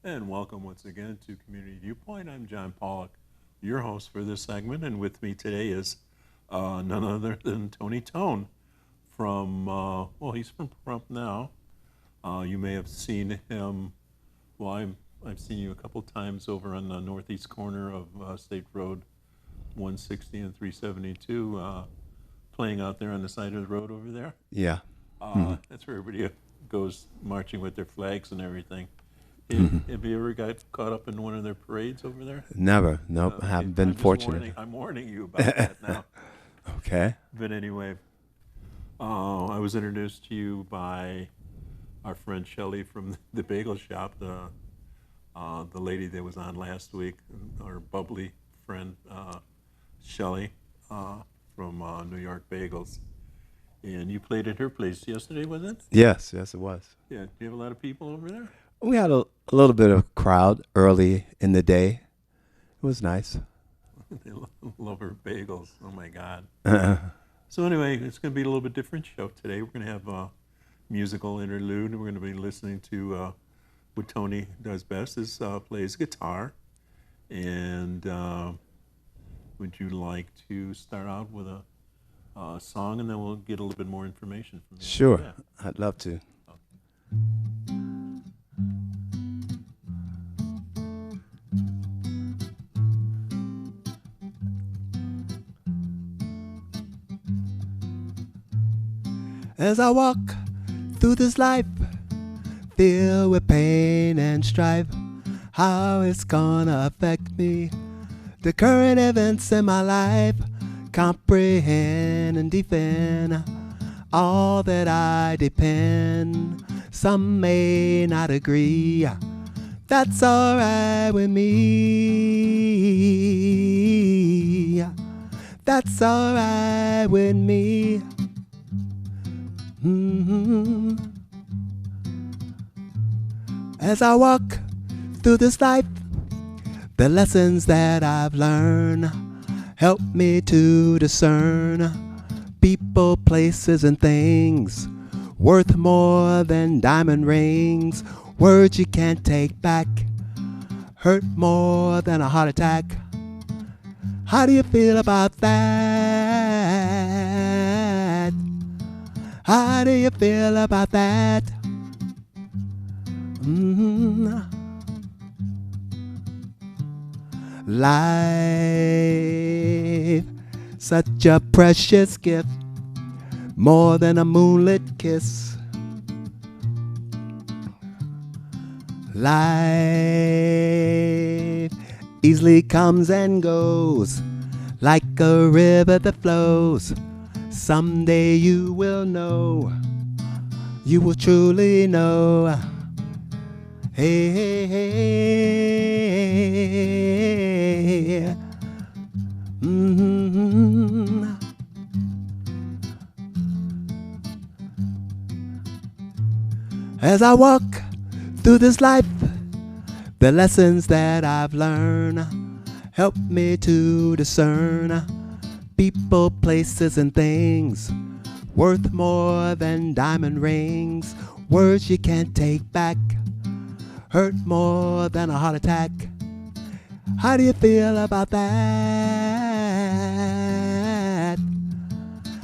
And welcome once again to Community Viewpoint. I'm John Pawlak, your host for this segment, and with me today is none other than Tony Tone he's from Pahrump now. You may have seen him, I've seen you a couple times over on the northeast corner of State Road 160 and 372, playing out there on the side of the road over there. Yeah. That's where everybody goes marching with their flags and everything. Have you ever got caught up in one of their parades over there? Never. Nope. I haven't been fortunate. I'm warning you about that now. Okay. But anyway, I was introduced to you by our friend Shelley from the bagel shop, the lady that was on last week, our bubbly friend Shelley from New York Bagels. And you played at her place yesterday, was it? Yes, it was. Yeah. Do you have a lot of people over there? We had a little bit of crowd early in the day. It was nice. They love her bagels. Oh my God. So anyway, it's going to be a little bit different show today. We're going to have a musical interlude, and we're going to be listening to what Tony does best is plays guitar. And would you like to start out with a song, and then we'll get a little bit more information from you? Sure. Yeah. I'd love to. As I walk through this life, filled with pain and strife, how it's gonna affect me. The current events in my life, comprehend and defend all that I depend. Some may not agree, that's alright with me. That's alright with me. As I walk through this life, the lessons that I've learned help me to discern people, places, and things worth more than diamond rings. Words you can't take back hurt more than a heart attack. How do you feel about that? How do you feel about that? Life, such a precious gift, more than a moonlit kiss. Life easily comes and goes, like a river that flows. Someday you will know, you will truly know. Hey, hey, hey. As I walk through this life, the lessons that I've learned help me to discern people, places, and things worth more than diamond rings. Words you can't take back hurt more than a heart attack. How do you feel about that?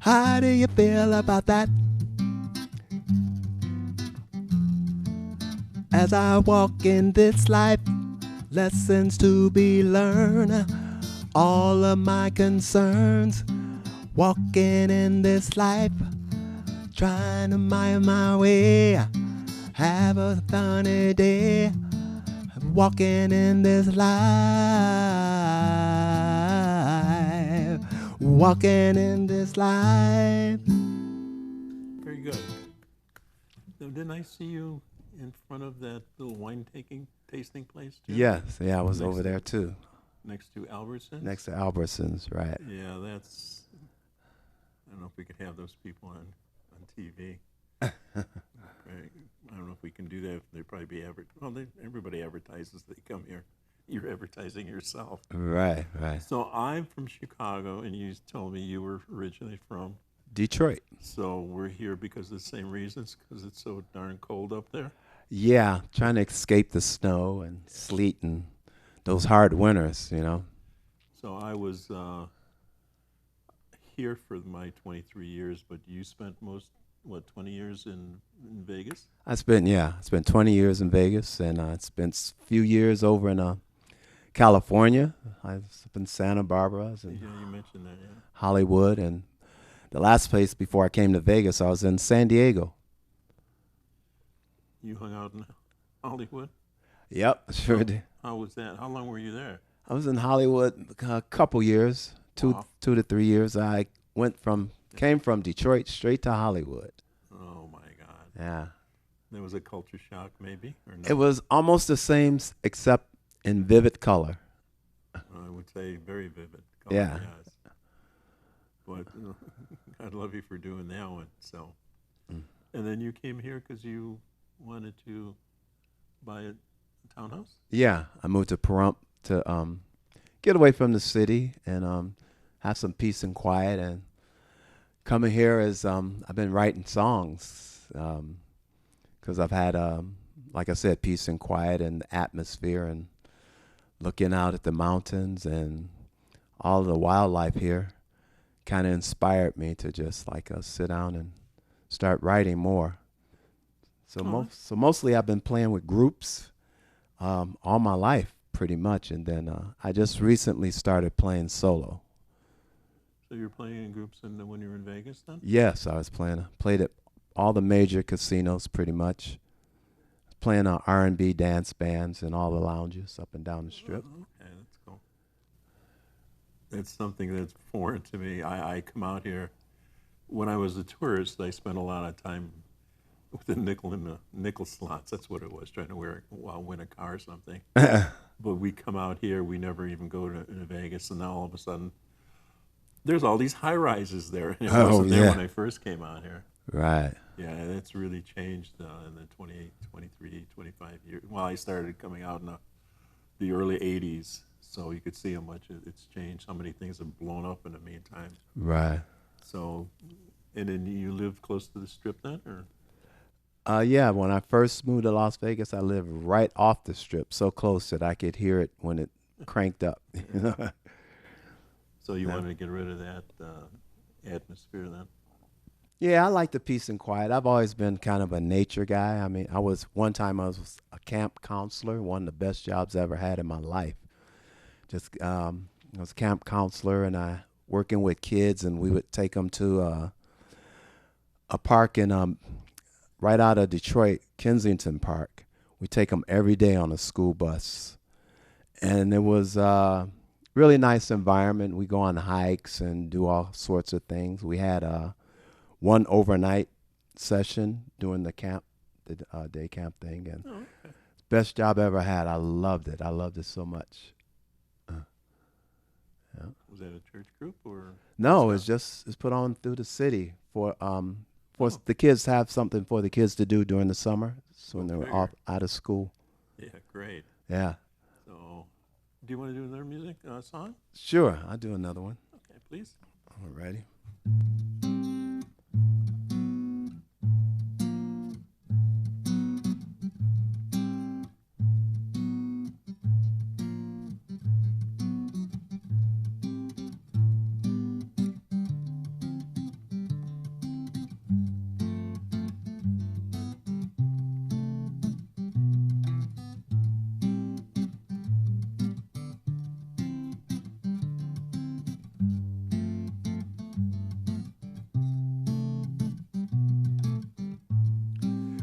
How do you feel about that? As I walk in this life, lessons to be learned, all of my concerns, walking in this life, trying to mind my way, have a funny day, walking in this life, walking in this life. Very good. So didn't I see you in front of that little wine tasting place too? Yes, yeah, I was over there too. Next to Albertsons? Next to Albertsons, right. Yeah, I don't know if we could have those people on TV. Right. I don't know if we can do that. They'd probably be everybody advertises they come here. You're advertising yourself. Right. So I'm from Chicago, and you told me you were originally from Detroit. So we're here because of the same reasons, because it's so darn cold up there. Yeah, trying to escape the snow and sleet and those hard winters, you know. So I was here for my 23 years, but you spent most, what, 20 years in Vegas? I spent 20 years in Vegas, and I spent a few years over in California. I was up in Santa Barbara, I was in Yeah, you mentioned that, yeah. Hollywood, and the last place before I came to Vegas, I was in San Diego. You hung out in Hollywood? Yep, sure did. How was that? How long were you there? I was in Hollywood a couple years, Wow. 2 to 3 years. I came from Detroit straight to Hollywood. Oh my God. Yeah. There was a culture shock, maybe, or It no? was almost the same except in vivid color. I would say very vivid color, Yeah. yes. But God love you for doing that one. So, Mm. and then you came here because you wanted to buy a townhouse. Yeah, I moved to Pahrump to get away from the city and have some peace and quiet. And coming here is I've been writing songs because I've had, like I said, peace and quiet and the atmosphere and looking out at the mountains and all the wildlife here kind of inspired me to just like sit down and start writing more. So Oh, mostly I've been playing with groups all my life, pretty much, and then I just recently started playing solo. so you're playing in groups when you were in Vegas then? Yes, I was played at all the major casinos, pretty much. Playing R&B dance bands in all the lounges up and down the strip. Oh, okay, that's cool. That's something that's foreign to me. I come out here when I was a tourist. I spent a lot of time with the nickel in the nickel slots. That's what it was, trying to win a car or something. But we come out here, we never even go to Vegas, and now all of a sudden, there's all these high rises there. And it Oh, wasn't there yeah. when I first came out here. Right. Yeah, that's really changed in the 28, 23, 25 years. Well, I started coming out in the early 80s, so you could see how much it's changed, how many things have blown up in the meantime. Right. So, and then you live close to the strip then, or? Yeah, when I first moved to Las Vegas, I lived right off the strip, so close that I could hear it when it cranked up. You know? So you Yeah. wanted to get rid of that atmosphere then? Yeah, I like the peace and quiet. I've always been kind of a nature guy. I mean, one time I was a camp counselor, one of the best jobs I ever had in my life. Just I was a camp counselor, and I working with kids, and we would take them to a park in right out of Detroit, Kensington Park. We take them every day on a school bus, and it was really nice environment. We go on hikes and do all sorts of things. We had one overnight session during the day camp thing, and Oh, okay. best job I ever had. I loved it. I loved it so much. Yeah. Was that a church group or? No, Stuff? it's put on through the city for the kids to have something for the kids to do during the summer, so when Go they were figure. off out of school. Yeah, great. Yeah, So, do you want to do another music song? sure. I'll do another one. Okay, please. Alrighty.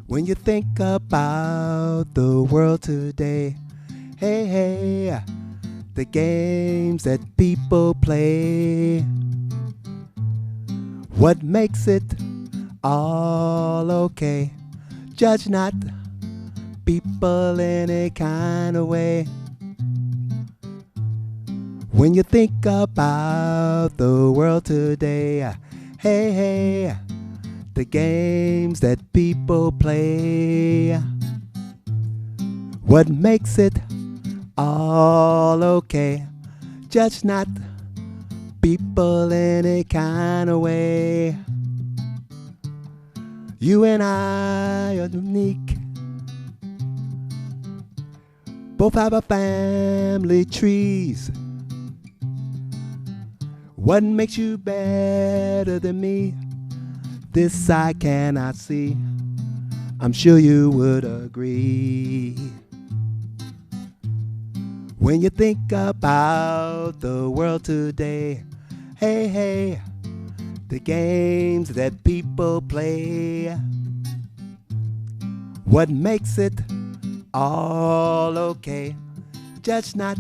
When you think about the world today, hey, hey, the games that people play, what makes it all okay? Judge not people in a kind of way. When you think about the world today, hey, hey, the games that people play, what makes it all okay? Judge not people in a kind of way. You and I are unique. Both have a family trees. What makes you better than me? This I cannot see. I'm sure you would agree. When you think about the world today, hey, hey, the games that people play, what makes it all okay? Judge not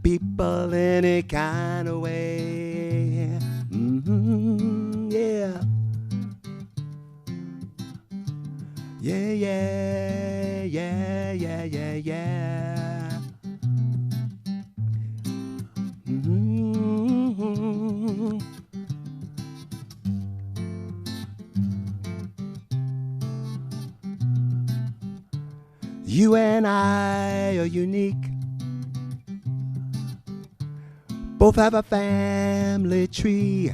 people any kind of way. Yeah. Yeah, yeah, yeah, yeah, yeah, yeah. Mm-hmm. You and I are unique. Both have a family tree.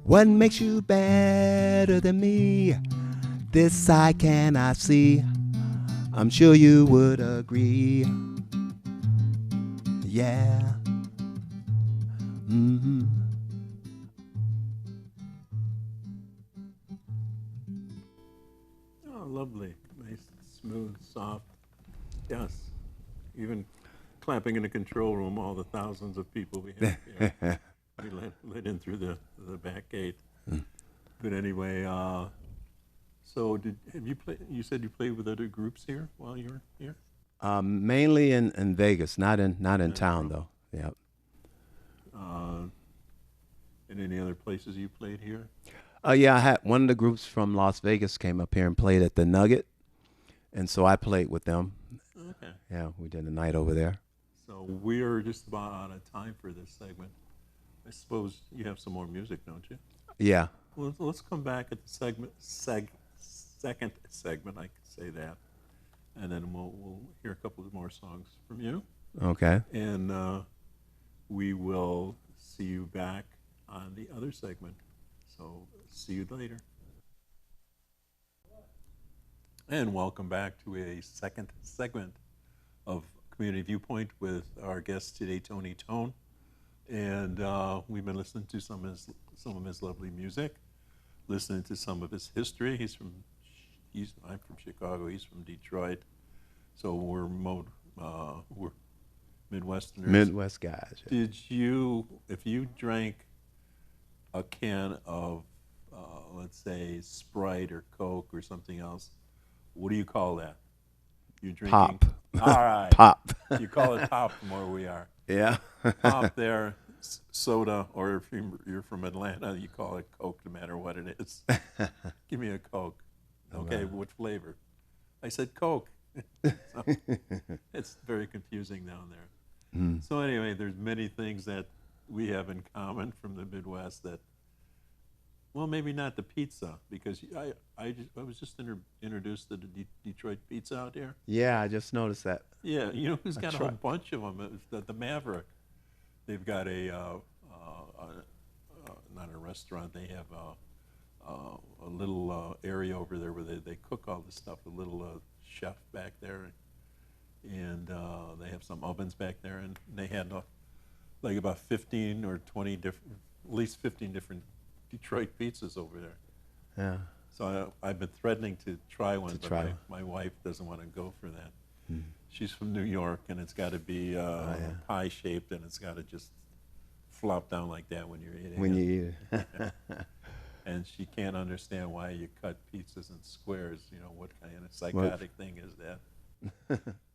What makes you better than me? This I cannot see. I'm sure you would agree. Yeah. Mm-hmm. Oh, lovely. Nice, smooth, soft. Yes. Even clapping in the control room, all the thousands of people we have here. We let in through the back gate. But anyway, so have you played? You said you played with other groups here while you were here. Mainly in Vegas, not in town though. Yeah. And any other places you played here? Yeah, I had one of the groups from Las Vegas came up here and played at the Nugget, and so I played with them. Okay. Yeah, we did a night over there. So we're just about out of time for this segment. I suppose you have some more music, don't you? Yeah. Well, let's come back at the second segment. I could say that, and then we'll hear a couple of more songs from you, Okay. and we will see you back on the other segment. So see you later. And welcome back to a second segment of Community Viewpoint with our guest today, Tony Tone. And we've been listening to some of his lovely music, listening to some of his history. I'm from Chicago. He's from Detroit. So we're Midwesterners. Midwest guys. Yeah. If you drank a can of, let's say, Sprite or Coke or something else, what do you call that? You're drinking Pop. All right. Pop. You call it pop from where we are. Yeah. Pop there, soda, or if you're from Atlanta, you call it Coke no matter what it is. Give me a Coke. Okay, what flavor? I said Coke. So, it's very confusing down there. Mm. So anyway, there's many things that we have in common from the Midwest that, well, maybe not the pizza, because I was just introduced to the Detroit pizza out there. Yeah, I just noticed that. Yeah, you know who's got a whole bunch of them? It's the Maverick. They've got not a restaurant. They have a little area over there where they cook all this stuff. A little chef back there, and they have some ovens back there, and they had like about 15 or 20 different, at least 15 different Detroit pizzas over there. Yeah. So I've been threatening to try one, but try. my wife doesn't want to go for that. Mm. She's from New York, and it's got to be pie-shaped, and it's got to just flop down like that when you're eating When it. you eat it. And she can't understand why you cut pizzas in squares. You know, what kind of psychotic thing is that?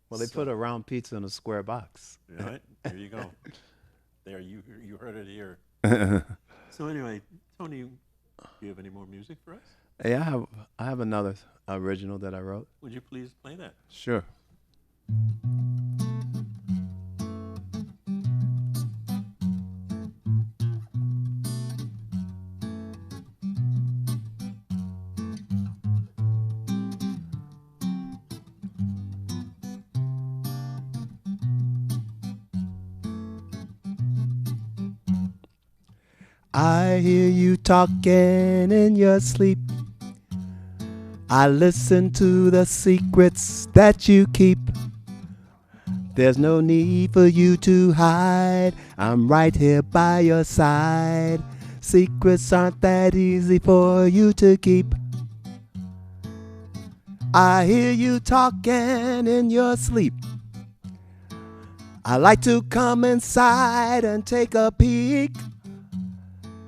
Well, they put a round pizza in a square box. Right? There you go. There, you heard it here. So anyway, Tony, do you have any more music for us? Yeah, I have another original that I wrote. Would you please play that? Sure. I hear you talking in your sleep. I listen to the secrets that you keep. There's no need for you to hide. I'm right here by your side. Secrets aren't that easy for you to keep. I hear you talking in your sleep. I like to come inside and take a peek.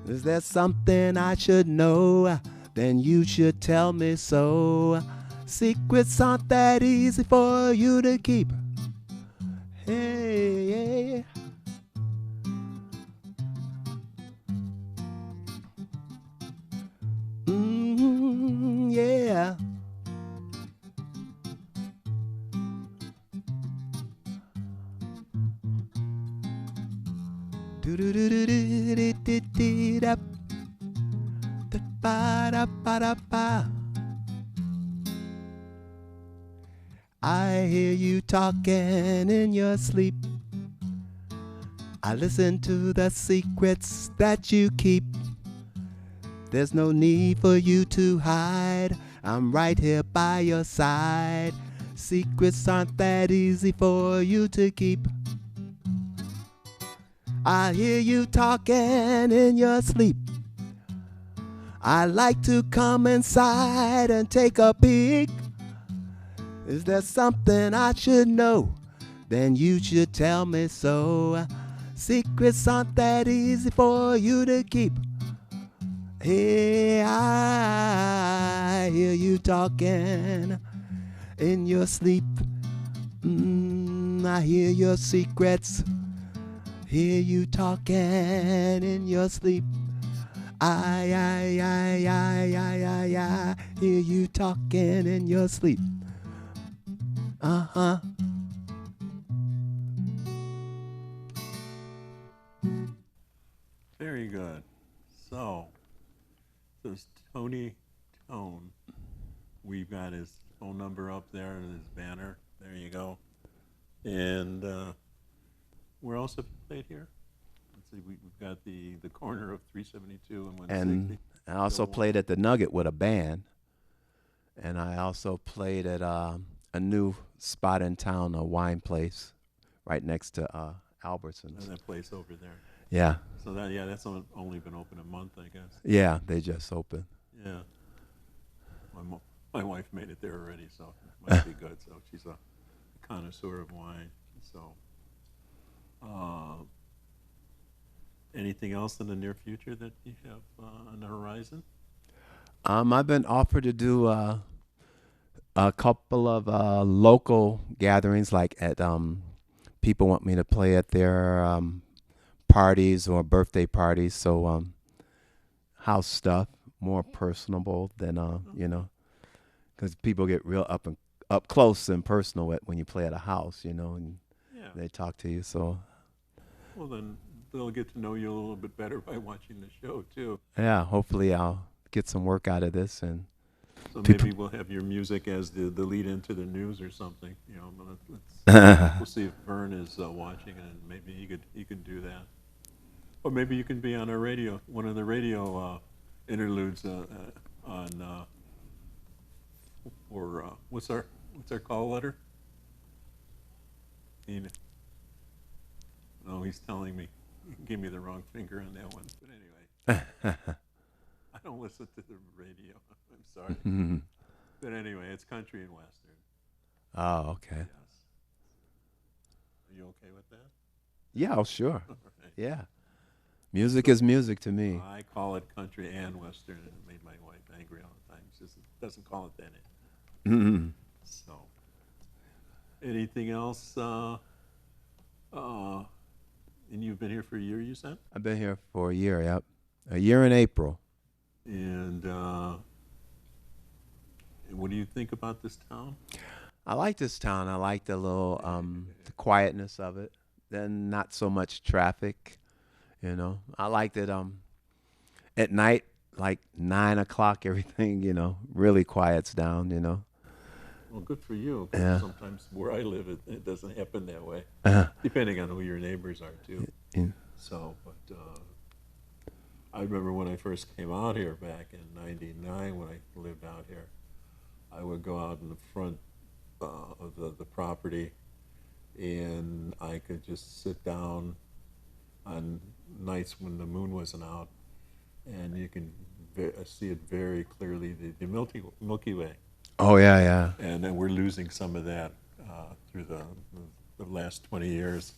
Is there something I should know? Then you should tell me so. Secrets aren't that easy for you to keep. Hey, yeah. Do do do do do do do do da ba da ba da ba. I hear you talking in your sleep. I listen to the secrets that you keep. There's no need for you to hide. I'm right here by your side. Secrets aren't that easy for you to keep. I hear you talking in your sleep. I like to come inside and take a peek. Is there something I should know? Then you should tell me so. Secrets aren't that easy for you to keep. Hey, I hear you talking in your sleep. I hear your secrets. Hear you talking in your sleep. I hear you talking in your sleep. Uh-huh. Very good. So, this Tony Tone, we've got his phone number up there and his banner. There you go. And where else have you played here? Let's see, we've got the corner of 372 and 160. And I also played at the Nugget with a band. And I also played at a new spot in town, a wine place right next to Albertsons. That place over there. Yeah. So that's only been open a month, I guess. Yeah, they just opened. Yeah. My wife made it there already, so it must be good. So she's a connoisseur of wine. So, anything else in the near future that you have on the horizon? I've been offered to do a couple of local gatherings, like at people want me to play at their parties or birthday parties. So house stuff, more personable than because people get real up close and personal when you play at a house, and they talk to you. So well, then they'll get to know you a little bit better by watching the show too. Yeah, hopefully I'll get some work out of this, and so maybe we'll have your music as the lead into the news or something. We'll see if Vern is watching, and maybe he could do that. Or maybe you can be on our radio, one of the radio interludes on or what's our call letter? No, he's telling me. He gave me the wrong finger on that one. But anyway, I don't listen to the radio. I'm sorry. But anyway, it's country and western. Oh, okay. Yes. Are you okay with that? Yeah, oh, sure. Right. Yeah. Music is music to me. I call it country and western, and it made my wife angry all the time. She just doesn't call it that. So, anything else? And you've been here for a year, you said? I've been here for a year, yep. A year in April. And what do you think about this town? I like this town. I like the little the quietness of it. Then not so much traffic, I like that at night, like 9 o'clock, everything, really quiets down, Well, good for you. 'Cause Yeah. sometimes where I live, it doesn't happen that way, Uh-huh. depending on who your neighbors are, too. Yeah. So, but I remember when I first came out here back in '99 when I lived out here, I would go out in the front of the property, and I could just sit down on nights when the moon wasn't out, and you can see it very clearly, the Milky Way. Oh yeah, yeah. And then we're losing some of that through the last 20 years.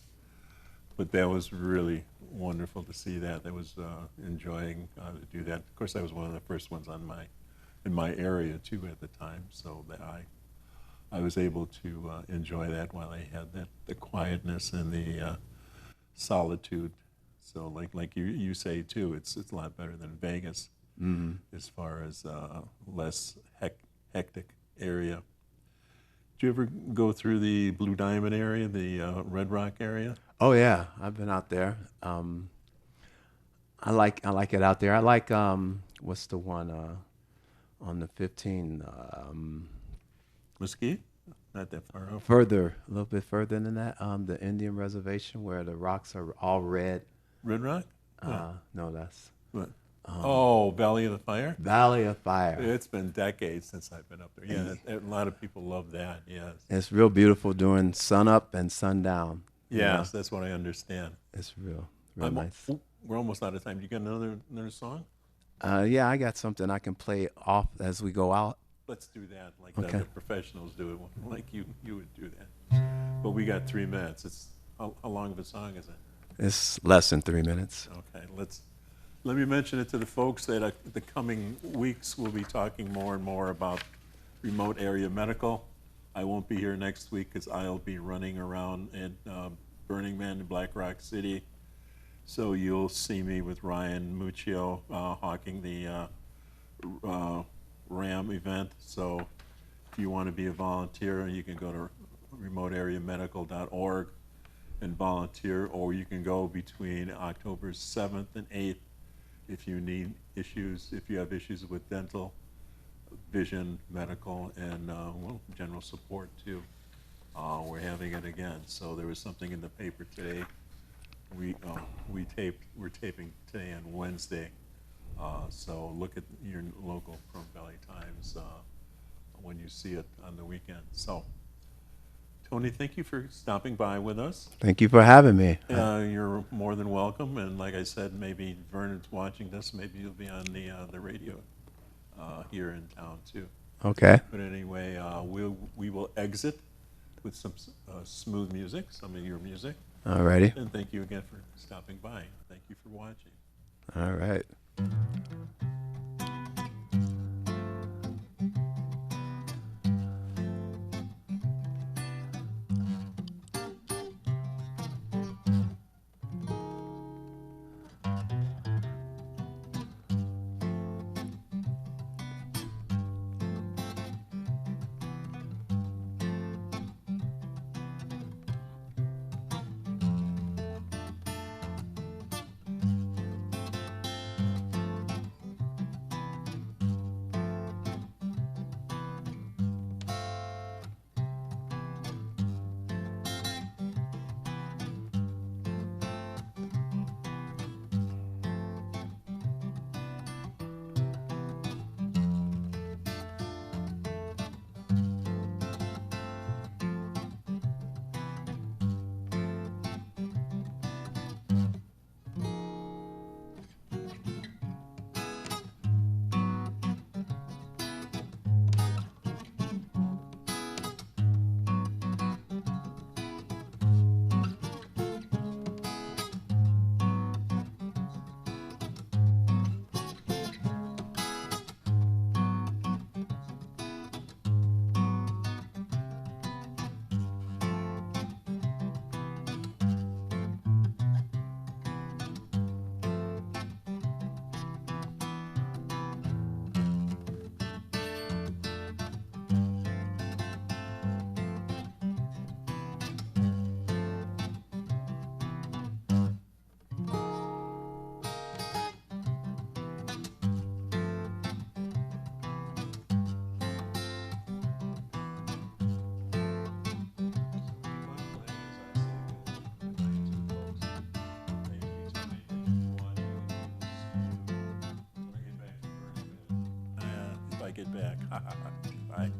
But that was really wonderful to see that. That was enjoying to do that. Of course, that was one of the first ones in my area too at the time. So that I was able to enjoy that while I had the quietness and the solitude. So like you say too, it's a lot better than Vegas as far as less hectic area. Did you ever go through the Blue Diamond area, the Red Rock area? Oh yeah, I've been out there. I like it out there. I like what's the one on the 15 Mesquite? Not that far off. further, a little bit further than that. The Indian reservation where the rocks are all red. Red Rock? What? No, that's What? Oh, Valley of the Fire? Valley of Fire. It's been decades since I've been up there. Yeah, a lot of people love that, yes. It's real beautiful during sun up and sundown. Yes, that's what I understand. It's real nice. We're almost out of time. You got another song? Yeah, I got something I can play off as we go out. Let's do that, like Okay. the professionals do it, like you would do that. But we got 3 minutes. It's how long of a song is it? It's less than 3 minutes. Okay, let me mention it to the folks that the coming weeks we'll be talking more and more about remote area medical. I won't be here next week because I'll be running around at Burning Man in Black Rock City. So you'll see me with Ryan Muccio hawking the RAM event. So if you want to be a volunteer, you can go to remoteareamedical.org and volunteer, or you can go between October 7th and 8th if you have issues with dental, vision, medical, and general support too. We're having it again. So there was something in the paper today. We're taping today on Wednesday. So look at your local Pahrump Valley Times when you see it on the weekend. So Tony, thank you for stopping by with us. Thank you for having me. You're more than welcome. And like I said, maybe Vernon's watching this. Maybe you'll be on the radio here in town too. Okay. But anyway, we will exit with some smooth music, some of your music. Alrighty. And thank you again for stopping by. Thank you for watching. All right. If I get back. Bye.